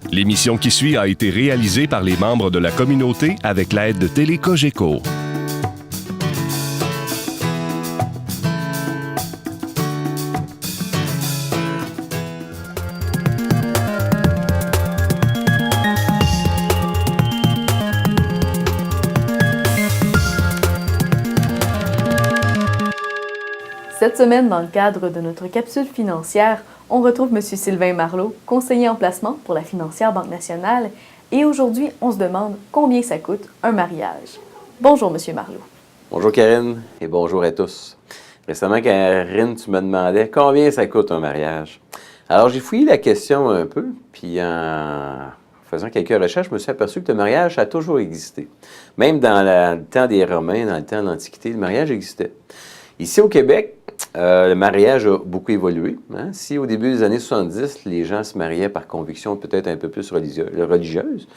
L'émission qui suit a été réalisée par les membres de la communauté avec l'aide de Télé-Cogeco. Cette semaine, dans le cadre de notre capsule financière, on retrouve M. Sylvain Marleau, conseiller en placement pour la financière Banque nationale. Et aujourd'hui, on se demande combien ça coûte un mariage. Bonjour, M. Marleau. Bonjour Karine et bonjour à tous. Récemment, Karine, tu me demandais combien ça coûte un mariage. Alors, j'ai fouillé la question un peu, puis en faisant quelques recherches, je me suis aperçu que le mariage a toujours existé. Même dans le temps des Romains, dans le temps de l'Antiquité, le mariage existait. Ici au Québec, le mariage a beaucoup évolué. Hein? Si au début des années 70, les gens se mariaient par conviction peut-être un peu plus religieuse,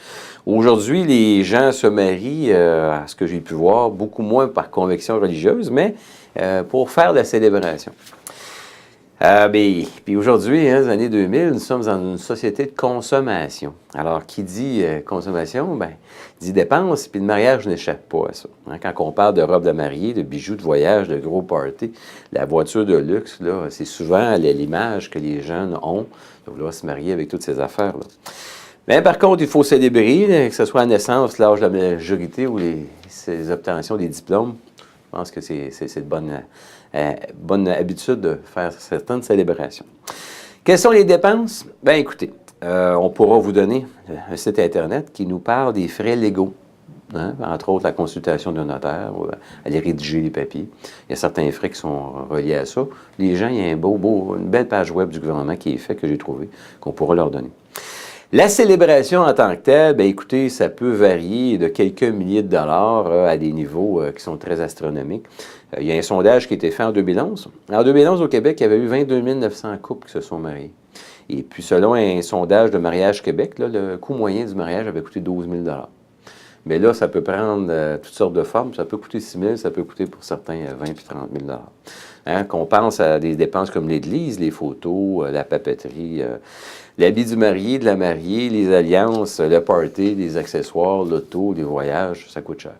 aujourd'hui, les gens se marient, à ce que j'ai pu voir, beaucoup moins par conviction religieuse, mais pour faire de la célébration. Puis aujourd'hui, hein, les années 2000, nous sommes dans une société de consommation. Alors, qui dit consommation, dit dépense, puis le mariage n'échappe pas à ça. Hein, quand on parle de robes de mariée, de bijoux de voyage, de gros party, la voiture de luxe, là, c'est souvent l'image que les jeunes ont de vouloir se marier avec toutes ces affaires-là. Mais par contre, il faut célébrer, que ce soit à naissance, l'âge de la majorité ou ces obtentions des diplômes. Je pense que c'est de bonne habitude de faire certaines célébrations. Quelles sont les dépenses? Bien, écoutez, on pourra vous donner un site Internet qui nous parle des frais légaux, hein, entre autres la consultation d'un notaire, aller rédiger les papiers. Il y a certains frais qui sont reliés à ça. Les gens, il y a une belle page web du gouvernement qui est faite, que j'ai trouvée, qu'on pourra leur donner. La célébration en tant que telle, bien écoutez, ça peut varier de quelques milliers de dollars à des niveaux qui sont très astronomiques. Il y a un sondage qui a été fait en 2011. En 2011, au Québec, il y avait eu 22 900 couples qui se sont mariés. Et puis, selon un sondage de Mariage Québec, là, le coût moyen du mariage avait coûté 12 000 $. Mais là, ça peut prendre toutes sortes de formes. Ça peut coûter 6 000, ça peut coûter pour certains 20 000 puis 30 000 $. Hein, qu'on pense à des dépenses comme l'église, les photos, la papeterie, l'habit du marié, de la mariée, les alliances, le party, les accessoires, l'auto, les voyages, ça coûte cher.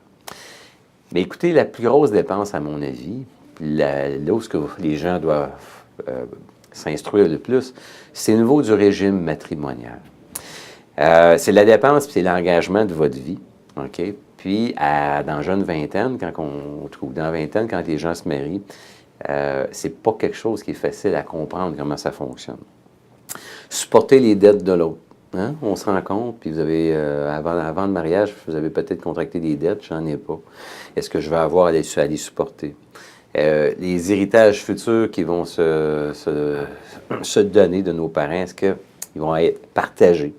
Mais écoutez, la plus grosse dépense, à mon avis, là où les gens doivent s'instruire le plus, c'est au niveau du régime matrimonial. C'est la dépense puis c'est l'engagement de votre vie. OK? Puis, dans la jeune vingtaine, quand les gens se marient, c'est pas quelque chose qui est facile à comprendre comment ça fonctionne. Supporter les dettes de l'autre. Hein? On se rend compte, puis vous avez, avant le mariage, vous avez peut-être contracté des dettes, j'en ai pas. Est-ce que je vais avoir à les supporter? Les héritages futurs qui vont se donner de nos parents, est-ce qu'ils vont être partagés?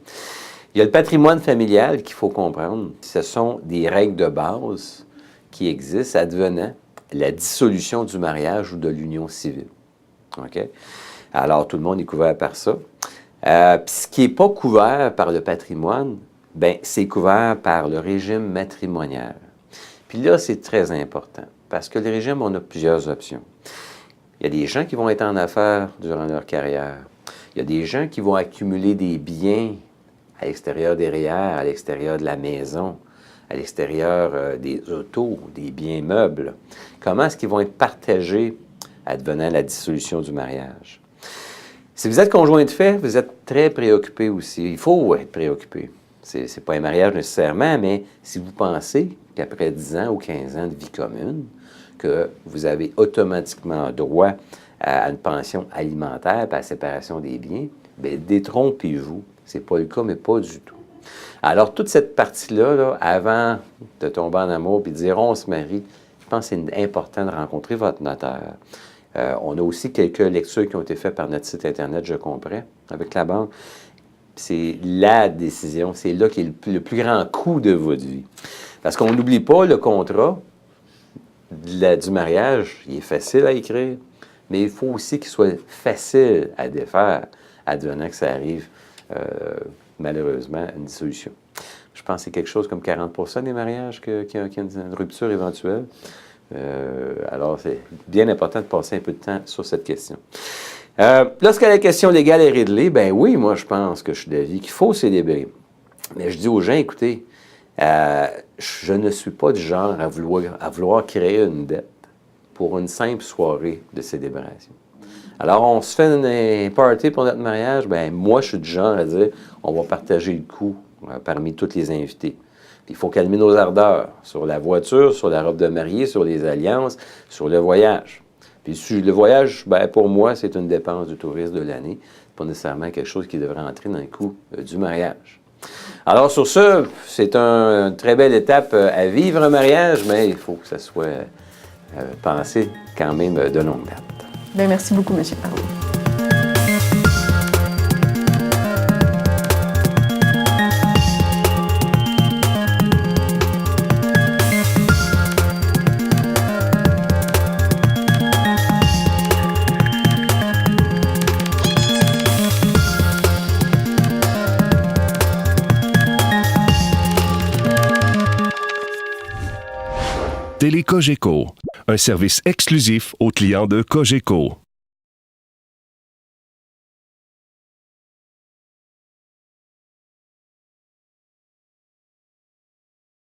Il y a le patrimoine familial qu'il faut comprendre. Ce sont des règles de base qui existent advenant la dissolution du mariage ou de l'union civile. OK? Alors, tout le monde est couvert par ça. Puis ce qui n'est pas couvert par le patrimoine, bien, c'est couvert par le régime matrimonial. Puis là, c'est très important, parce que le régime, on a plusieurs options. Il y a des gens qui vont être en affaires durant leur carrière. Il y a des gens qui vont accumuler des biens à l'extérieur des REER, à l'extérieur de la maison, à l'extérieur des autos, des biens meubles. Comment est-ce qu'ils vont être partagés advenant la dissolution du mariage? Si vous êtes conjoint de fait, vous êtes très préoccupé aussi. Il faut être préoccupé. Ce n'est pas un mariage nécessairement, mais si vous pensez qu'après 10 ans ou 15 ans de vie commune, que vous avez automatiquement droit à une pension alimentaire et à la séparation des biens, bien, détrompez-vous. Ce n'est pas le cas, mais pas du tout. Alors, toute cette partie-là, là, avant de tomber en amour et de dire on se marie, je pense que c'est important de rencontrer votre notaire. On a aussi quelques lectures qui ont été faites par notre site Internet, Je comprends, avec la banque. C'est la décision, c'est là qu'il y a le plus grand coût de votre vie. Parce qu'on n'oublie pas le contrat du mariage, il est facile à écrire, mais il faut aussi qu'il soit facile à défaire, advenant que ça arrive, malheureusement, à une dissolution. Je pense que c'est quelque chose comme 40% des mariages qui ont une rupture éventuelle. Alors, c'est bien important de passer un peu de temps sur cette question. Lorsque la question légale est réglée, ben oui, moi, je pense que je suis d'avis qu'il faut célébrer. Mais je dis aux gens, écoutez, je ne suis pas du genre à vouloir créer une dette pour une simple soirée de célébration. Alors, on se fait un party pour notre mariage, ben moi, je suis du genre à dire, on va partager le coût parmi tous les invités. Puis, il faut calmer nos ardeurs sur la voiture, sur la robe de mariée, sur les alliances, sur le voyage. Puis le voyage, ben, pour moi, c'est une dépense du tourisme de l'année, pas nécessairement quelque chose qui devrait entrer dans le coût du mariage. Alors sur ce, c'est une très belle étape à vivre un mariage, mais il faut que ça soit pensé quand même de longue date. Bien, merci beaucoup, M. Marleau. Télé Cogeco, un service exclusif aux clients de Cogeco.